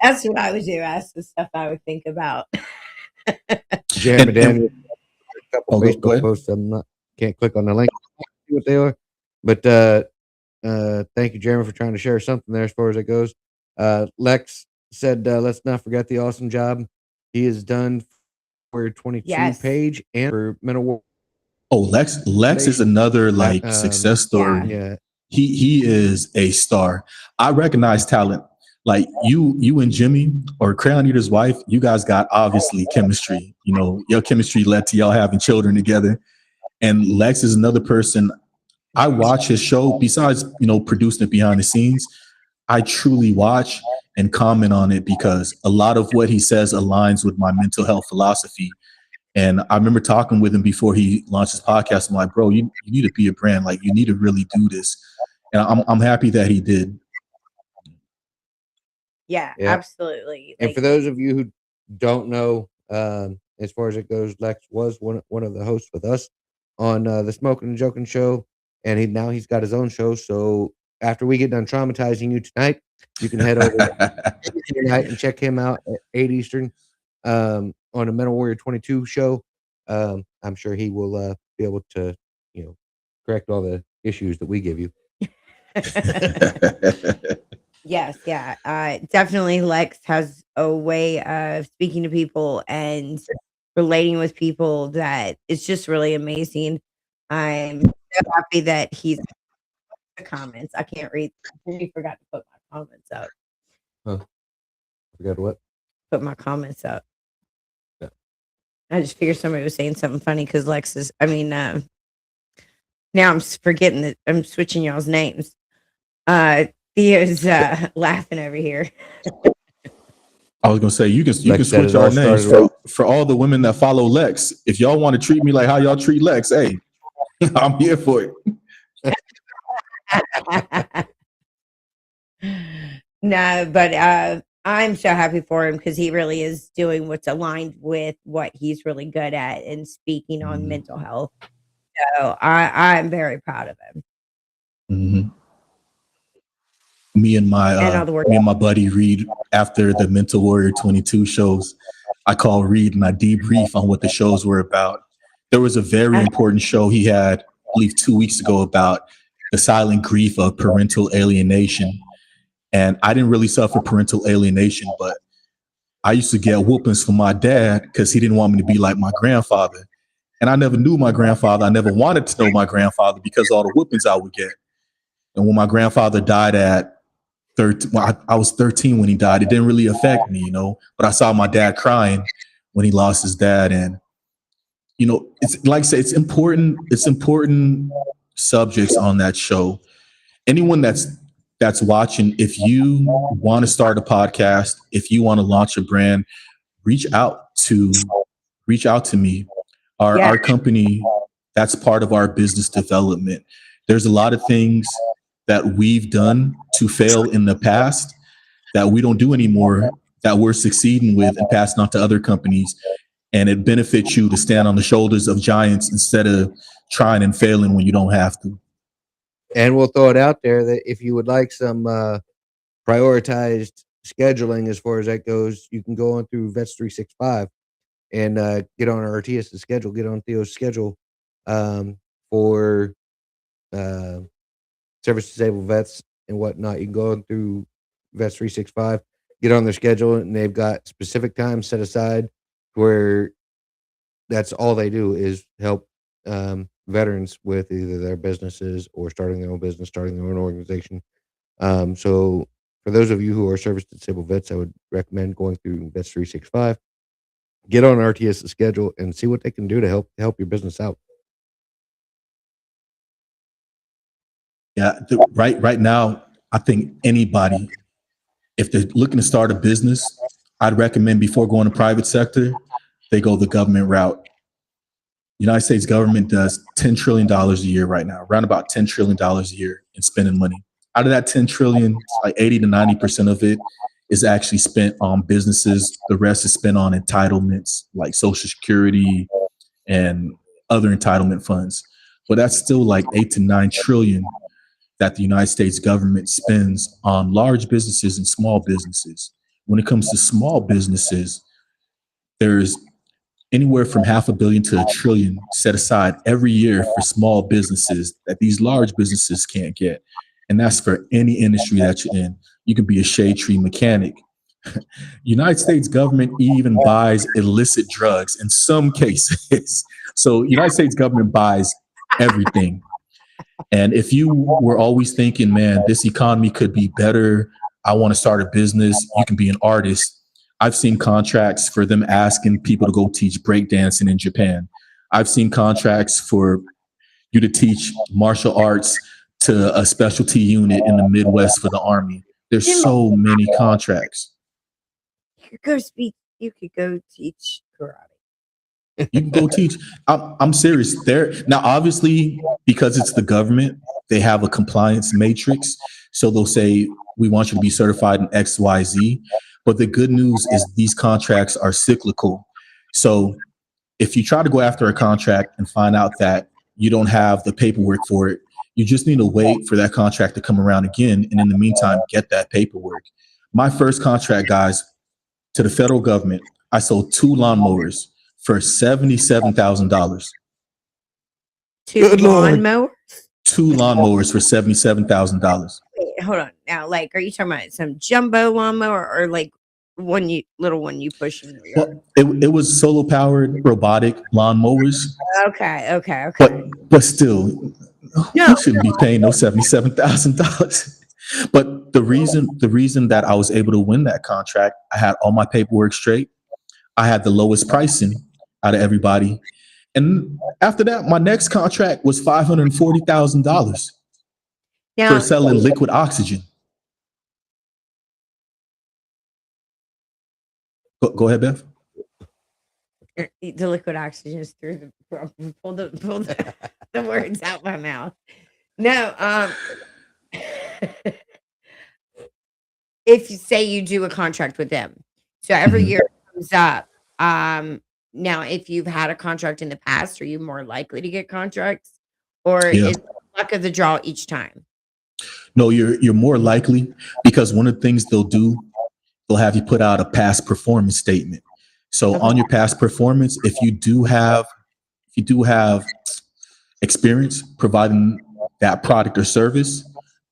That's what I would do. That's the stuff I would think about. Jeremy And- Daniel, a couple Oh, go Facebook ahead. posts. Can't click on the link to see what they are, but thank you, Jeremy, for trying to share something there as far as it goes. Lex said, let's not forget the awesome job he has done for 22 Yes. page and for mental work. Oh, Lex is another like success story. Yeah. He is a star. I recognize talent. Like you and Jimmy or Crayon Eater's wife, you guys got obviously chemistry. You know, your chemistry led to y'all having children together. And Lex is another person. I watch his show besides, you know, producing it behind the scenes. I truly watch and comment on it because a lot of what he says aligns with my mental health philosophy. And I remember talking with him before he launched his podcast. I'm like, bro, you need to be a brand. Like, you need to really do this. And I'm happy that he did. Yeah, Yeah. absolutely. And for those of you who don't know, as far as it goes, Lex was one of the hosts with us on the Smoking and Joking show, and he's got his own show. So after we get done traumatizing you tonight, you can head over tonight and check him out at 8 Eastern on the Metal Warrior 22 show. I'm sure he will be able to, correct all the issues that we give you. Yes, yeah. Definitely Lex has a way of speaking to people and relating with people that it's just really amazing. I'm so happy that he's the comments. I can't read. I forgot to put my comments up. Huh. Forgot what? Put my comments up. Yeah. I just figured somebody was saying something funny because Lex is, now I'm forgetting that I'm switching y'all's names. Theo's laughing over here. I was gonna say you can Lex switch our names for all the women that follow Lex. If y'all want to treat me like how y'all treat Lex, hey, I'm here for it. No, but I'm so happy for him because he really is doing what's aligned with what he's really good at and speaking on mental health. So I'm very proud of him. Mm-hmm. Me and my buddy Reed, after the Mental Warrior 22 shows, I call Reed and I debrief on what the shows were about. There was a very important show he had, I believe 2 weeks ago, about the silent grief of parental alienation. And I didn't really suffer parental alienation, but I used to get whoopings from my dad because he didn't want me to be like my grandfather. And I never knew my grandfather. I never wanted to know my grandfather because of all the whoopings I would get. And when my grandfather died at 13, I was 13 when he died. It didn't really affect me, but I saw my dad crying when he lost his dad. And, it's like I say, it's important subjects on that show. Anyone that's watching, if you want to start a podcast, if you want to launch a brand, reach out to me. Our company, that's part of our business development. There's a lot of things that we've done to fail in the past that we don't do anymore, that we're succeeding with and passing on to other companies. And it benefits you to stand on the shoulders of giants instead of trying and failing when you don't have to. And we'll throw it out there that if you would like some prioritized scheduling as far as that goes, you can go on through Vets 365 and get on Artius' schedule, get on Theo's schedule for service disabled vets and whatnot. You can go on through Vets 365, get on their schedule, and they've got specific times set aside where that's all they do is help veterans with either their businesses or starting their own business, starting their own organization. So for those of you who are service disabled vets, I would recommend going through Vets 365, get on RTS schedule and see what they can do to help your business out. Yeah, right now, I think anybody, if they're looking to start a business, I'd recommend before going to private sector, they go the government route. United States government does $10 trillion a year right now, around about $10 trillion a year in spending money. Out of that 10 trillion, like 80 to 90% of it is actually spent on businesses. The rest is spent on entitlements like Social Security and other entitlement funds. But that's still like 8 to 9 trillion that the United States government spends on large businesses and small businesses. When it comes to small businesses, there's anywhere from $500 million to $1 trillion set aside every year for small businesses that these large businesses can't get. And that's for any industry that you're in. You could be a shade tree mechanic. United States government even buys illicit drugs in some cases. So United States government buys everything. And if you were always thinking, man, this economy could be better, I want to start a business, you can be an artist. I've seen contracts for them asking people to go teach breakdancing in Japan. I've seen contracts for you to teach martial arts to a specialty unit in the Midwest for the Army. There's so many contracts. You could go teach karate. You can go teach. I'm serious. There now, obviously, because it's the government, they have a compliance matrix. So they'll say, we want you to be certified in XYZ. But the good news is these contracts are cyclical. So if you try to go after a contract and find out that you don't have the paperwork for it, you just need to wait for that contract to come around again. And in the meantime, get that paperwork. My first contract, guys, to the federal government, I sold 2 lawnmowers for $77,000. 2 Good Lord. lawnmowers? 2 lawnmowers for $77,000. Wait, hold on. Now, like, are you talking about some jumbo lawnmower or like little one you push in the yard? Well, it was solar powered robotic lawnmowers, Okay. but still, you shouldn't be paying no $77,000. But the reason that I was able to win that contract, I had all my paperwork straight. I had the lowest pricing out of everybody. And after that, my next contract was $540,000 Now, for selling liquid oxygen. Go ahead, Beth. the liquid oxygen is through the pull the words out my mouth. No, if you say you do a contract with them, so every year it comes up. Now, if you've had a contract in the past, are you more likely to get contracts, or Yeah. is it luck of the draw each time? No, you're more likely, because one of the things they'll do, they'll have you put out a past performance statement. So Okay. on your past performance, if you do have experience providing that product or service,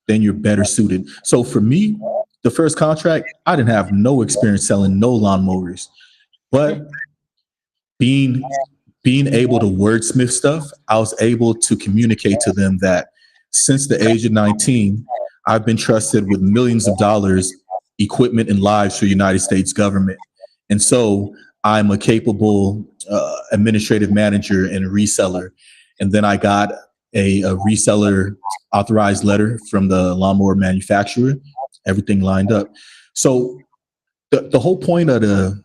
then you're better suited. So for me, the first contract, I didn't have no experience selling no lawnmowers, but being able to wordsmith stuff, I was able to communicate to them that since the age of 19, I've been trusted with millions of dollars, equipment, and lives for the United States government. And so I'm a capable administrative manager and a reseller. And then I got a reseller authorized letter from the lawnmower manufacturer, everything lined up. So the whole point of the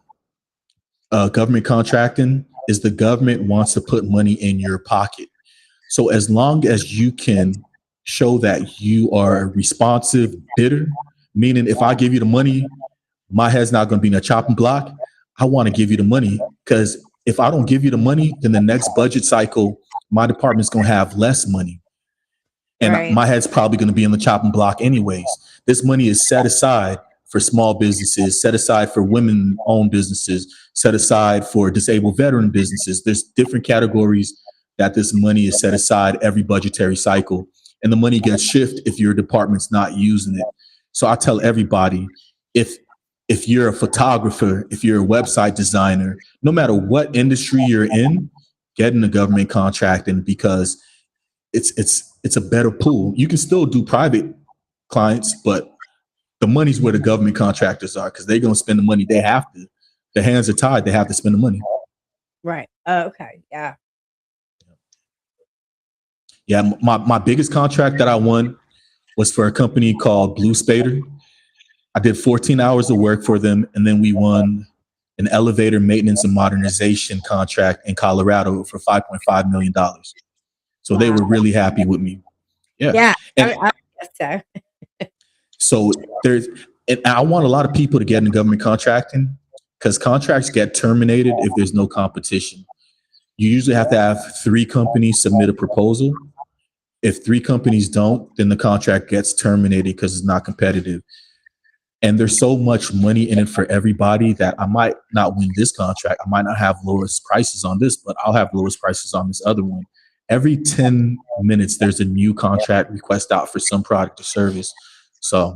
government contracting is the government wants to put money in your pocket. So as long as you can show that you are a responsive bidder, meaning if I give you the money, my head's not going to be in a chopping block. I want to give you the money, because if I don't give you the money, then the next budget cycle, my department's going to have less money. And Right. my head's probably going to be in the chopping block anyways. This money is set aside for small businesses, set aside for women-owned businesses, set aside for disabled veteran businesses. There's different categories that this money is set aside every budgetary cycle. And the money gets shifted if your department's not using it. So I tell everybody, if you're a photographer, if you're a website designer, no matter what industry you're in, get in a government contracting, because it's a better pool. You can still do private clients, but the money's where the government contractors are, because they're going to spend the money. They have to. Their hands are tied. They have to spend the money. Right. Oh, okay. Yeah. Yeah, my biggest contract that I won was for a company called Blue Spader. I did 14 hours of work for them, and then we won an elevator maintenance and modernization contract in Colorado for $5.5 million. So they were really happy with me. Yeah. Yeah. And I guess so. so and I want a lot of people to get into government contracting, because contracts get terminated if there's no competition. You usually have to have 3 companies submit a proposal. If 3 companies don't, then the contract gets terminated because it's not competitive. And there's so much money in it for everybody that I might not win this contract. I might not have lowest prices on this, but I'll have lowest prices on this other one. Every 10 minutes, there's a new contract request out for some product or service. So,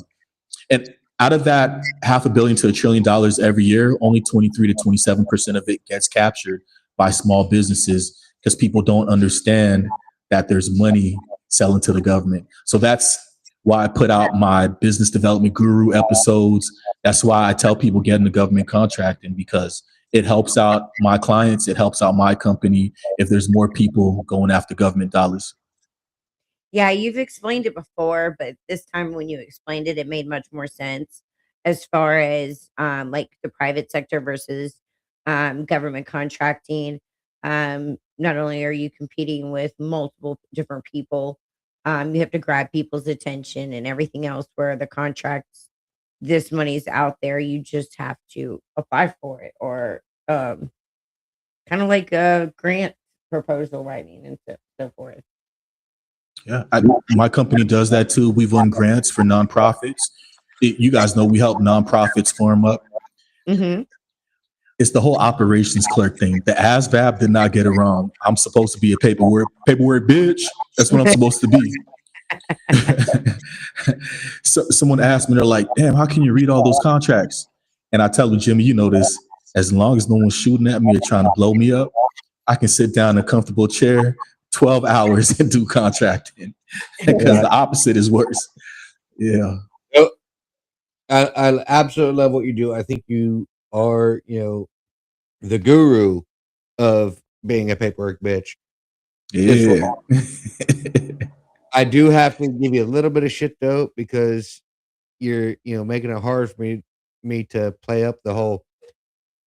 and out of that $500 billion to $1 trillion every year, only 23 to 27% of it gets captured by small businesses because people don't understand that there's money selling to the government. So that's why I put out my business development guru episodes. That's why I tell people get into government contracting, because it helps out my clients. It helps out my company if there's more people going after government dollars. Yeah, you've explained it before, but this time when you explained it, it made much more sense as far as like the private sector versus government contracting. Not only are you competing with multiple different people, you have to grab people's attention and everything else, where the contracts, this money's out there. You just have to apply for it, or kind of like a grant proposal writing and so forth. Yeah, my company does that too. We've won grants for nonprofits. You guys know we help nonprofits form up. Mm-hmm. It's the whole operations clerk thing. The ASVAB did not get it wrong. I'm supposed to be a paperwork bitch. That's what I'm supposed to be. So someone asked me, they're like, damn, how can you read all those contracts? And I tell them, Jimmy, you know this, as long as no one's shooting at me or trying to blow me up, I can sit down in a comfortable chair 12 hours and do contracting, because the opposite is worse. Yeah. I absolutely love what you do. I think you are, the guru of being a paperwork bitch. Yeah. I do have to give you a little bit of shit though, because you're, making it hard for me to play up the whole,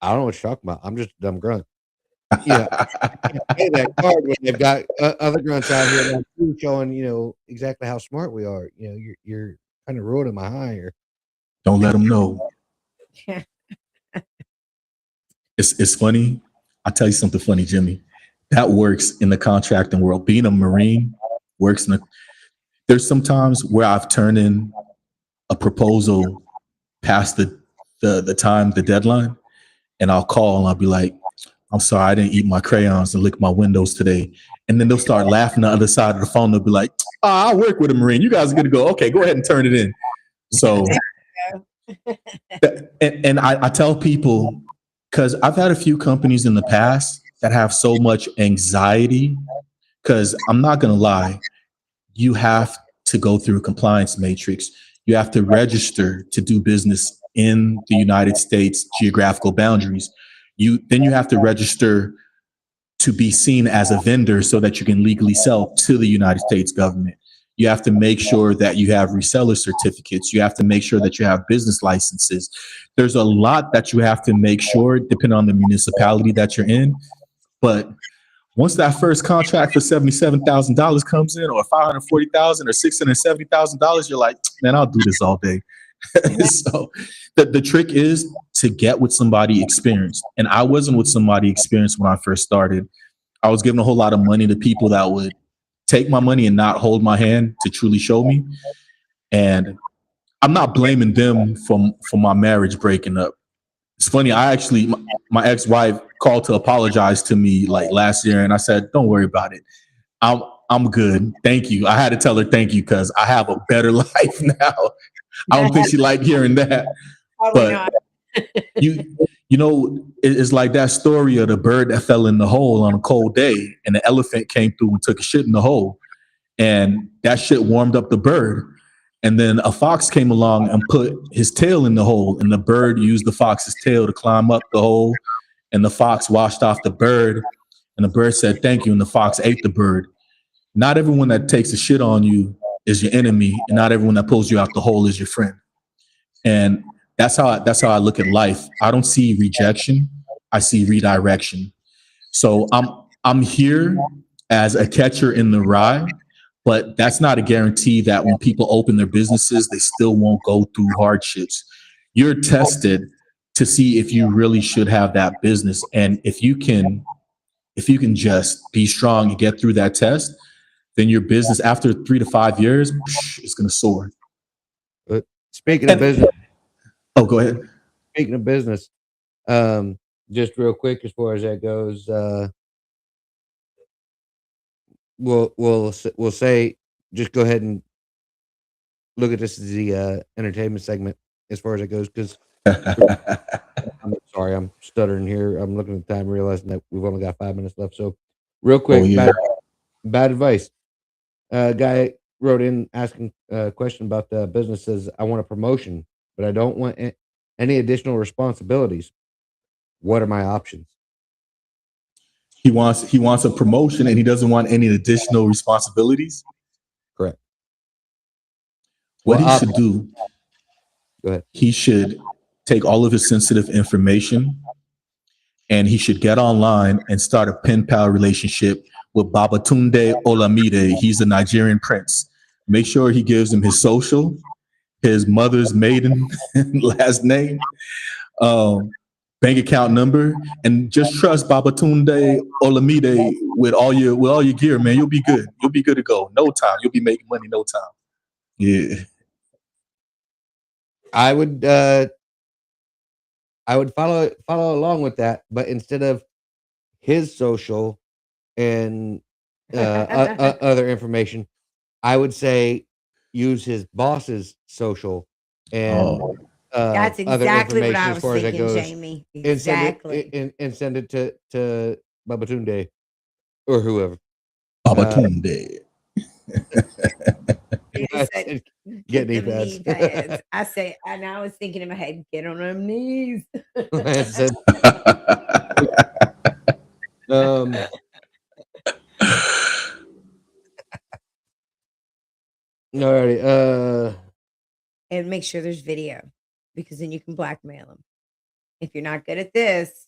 I don't know what you're talking about. I'm just a dumb grunt. Yeah, play that card when they've got other grunts out here like you showing, exactly how smart we are. You're kind of ruining my high here. Don't let them know. It's funny. I'll tell you something funny, Jimmy. That works in the contracting world. Being a Marine works there's some times where I've turned in a proposal past the time, the deadline, and I'll call and I'll be like, I'm sorry, I didn't eat my crayons and lick my windows today. And then they'll start laughing on the other side of the phone. They'll be like, I work with a Marine. You guys are going to go, okay, go ahead and turn it in. So, and I tell people, because I've had a few companies in the past that have so much anxiety, because I'm not going to lie, you have to go through a compliance matrix. You have to register to do business in the United States geographical boundaries. Then you have to register to be seen as a vendor so that you can legally sell to the United States government. You have to make sure that you have reseller certificates. You have to make sure that you have business licenses. There's a lot that you have to make sure, depending on the municipality that you're in. But once that first contract for $77,000 comes in, or $540,000 or $670,000, you're like, man, I'll do this all day. So the trick is to get with somebody experienced. And I wasn't with somebody experienced when I first started. I was giving a whole lot of money to people that would take my money and not hold my hand to truly show me. And I'm not blaming them for my marriage breaking up. It's funny. My ex-wife called to apologize to me like last year. And I said, don't worry about it. I'm good. Thank you. I had to tell her thank you, because I have a better life now. I don't think she liked hearing that. Probably but not. It's like that story of the bird that fell in the hole on a cold day, and the elephant came through and took a shit in the hole, and that shit warmed up the bird. And then a fox came along and put his tail in the hole, and the bird used the fox's tail to climb up the hole, and the fox washed off the bird, and the bird said thank you, and the fox ate the bird. Not everyone that takes a shit on you is your enemy, and not everyone that pulls you out the hole is your friend. And that's how I look at life. I don't see rejection. I see redirection. So I'm here as a catcher in the rye, but that's not a guarantee that when people open their businesses, they still won't go through hardships. You're tested to see if you really should have that business. And if you can just be strong and get through that test, then your business after 3 to 5 years is going to soar. But speaking of business, Oh, go ahead. Speaking of business, just real quick as far as that goes, we'll say just go ahead and look at this as the entertainment segment as far as it goes, because I'm sorry, I'm stuttering here. I'm looking at the time, realizing that we've only got 5 minutes left. So, real quick, Oh, yeah. bad advice. Guy wrote in asking a question about the business. Says, I want a promotion, but I don't want any additional responsibilities. What are my options? He wants a promotion and he doesn't want any additional responsibilities. Correct. What Well, he should do, go ahead. he should take all of his sensitive information and he should get online and start a pen pal relationship with Babatunde Olamide. He's a Nigerian prince. Make sure he gives him his social, his mother's maiden last name, bank account number, and just trust Babatunde Olamide with all your gear, man. You'll be good. You'll be good to go. No time. You'll be making money. No time. Yeah. I would follow along with that, but instead of his social and other information, I would say use his boss's social and That's other exactly what information I as was far as that thinking, goes, Jamie. and send Exactly. it and send it to Babatunde or whoever. Babatunde. You I said, said, get knee them knee pads. pads. I say, and I was thinking in my head, get on them knees. I said, alrighty. And make sure there's video, because then you can blackmail them. If you're not good at this,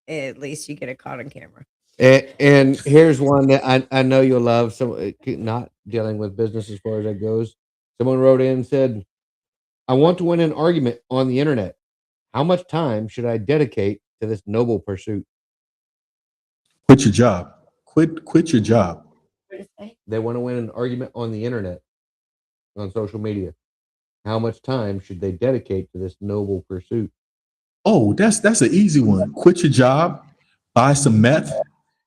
at least you get it caught on camera. And here's one that I know you'll love. So not dealing with business as far as that goes. Someone wrote in and said, I want to win an argument on the internet. How much time should I dedicate to this noble pursuit? Quit your job. Quit your job. They want to win an argument on the internet, on social media. How much time should they dedicate to this noble pursuit? Oh, that's an easy one. Quit your job, buy some meth,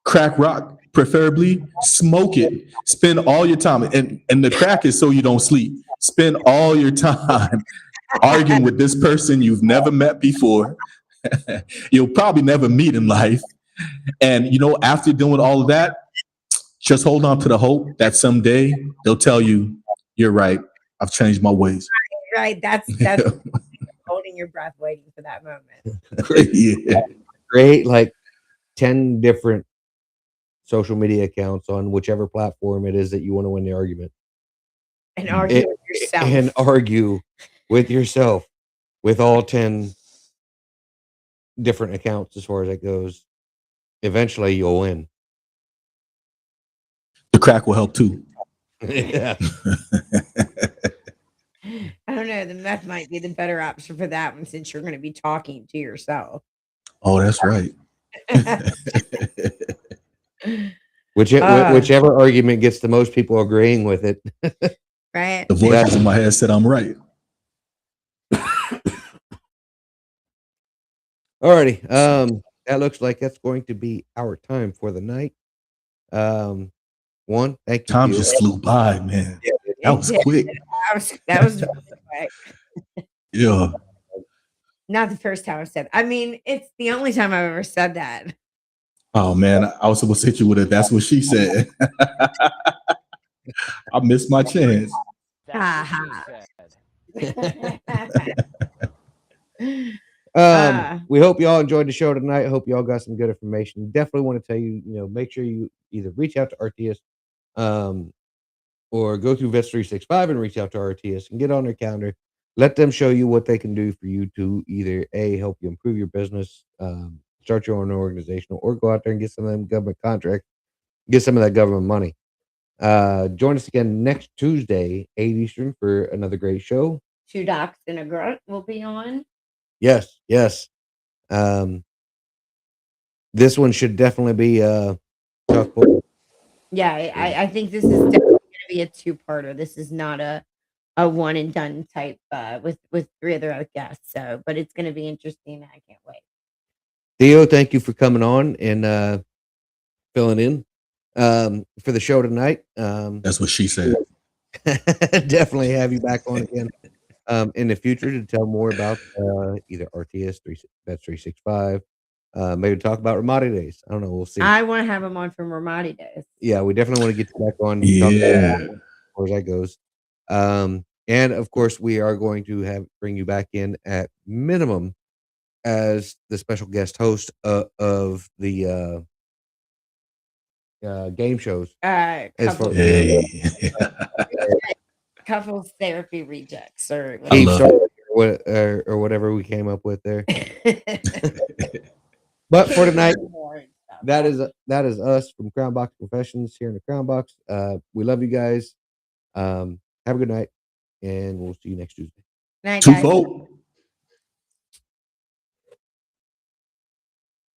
crack rock, preferably, smoke it, spend all your time. And the crack is so you don't sleep. Spend all your time arguing with this person you've never met before. You'll probably never meet in life. And after doing all of that, just hold on to the hope that someday they'll tell you, you're right. I've changed my ways. Right. That's holding your breath, waiting for that moment. Yeah. Create like 10 different social media accounts on whichever platform it is that you want to win the argument. And argue with yourself. And argue with yourself with all 10 different accounts as far as that goes. Eventually you'll win. The crack will help too. Yeah. I don't know. The meth might be the better option for that one, since you're going to be talking to yourself. Oh, that's right. Whichever argument gets the most people agreeing with it. Right. The voices in my head said I'm right. Alrighty. That looks like that's going to be our time for the night. One, thank you. Time just flew by, man. Yeah, that was quick. That was quick. Yeah. Not the first time I've said. I mean, it's the only time I've ever said that. Oh man, I was supposed to hit you with it. That's what she said. I missed my chance. We hope y'all enjoyed the show tonight. Hope y'all got some good information. Definitely want to tell you, make sure you either reach out to Artius, or go through Vets 365 and reach out to Artius and get on their calendar. Let them show you what they can do for you to either help you improve your business, start your own organization, or go out there and get some of them government contracts, get some of that government money. Join us again next Tuesday, 8 Eastern, for another great show. Two Docs and a Grunt will be on. Yes. This one should definitely be chock-full. Yeah, I think this is definitely going to be a two-parter. This is not a a one and done type with 3 other guests. So, but it's going to be interesting. I can't wait. Theo, thank you for coming on and filling in for the show tonight. That's what she said. Definitely have you back on again in the future to tell more about either RTS, Bets 365. Maybe talk about Ramadi days. I don't know. We'll see. I want to have him on from Ramadi days. Yeah, we definitely want to get you back on. Yeah. As far as that goes. And of course, we are going to bring you back in at minimum as the special guest host of the game shows. As far Couples, Hey. couples therapy rejects or I love it. or whatever we came up with there. But for tonight, that is us from Crayon Box Confessions here in the Crayon Box. We love you guys. Have a good night, and we'll see you next Tuesday. Night, guys. Twofold.